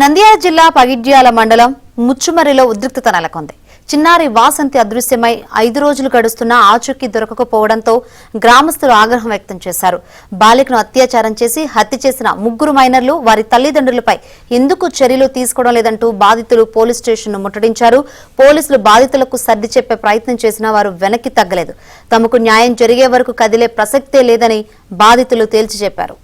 నంద్యాల జిల్లా పగిడ్యాల మండలం ముచ్చుమరిలో ఉద్రిక్తత నెలకొంది. చిన్నారి వాసంతి అదృశ్యమై 5 రోజులు గడుస్తున్నా ఆచూకీ దొరకకపోవడంతో గ్రామస్తులు ఆగ్రహం వ్యక్తం చేశారు. బాలికను అత్యాచారం చేసి హత్య చేసిన 3 మైనర్లు వారి తల్లిదండ్రులపై ఎందుకు చర్యలు తీసుకోవడం లేదంటూ బాధితులు పోలీస్ స్టేషన్ను ముట్టడించారు. పోలీసులు బాధితులకు సర్ది చెప్పే ప్రయత్నం చేసినా వారు వెనక్కి తగ్గలేదు. తమకు న్యాయం జరిగే వరకు కదిలే ప్రసక్తే లేదని బాధితులు తేల్చి చెప్పారు.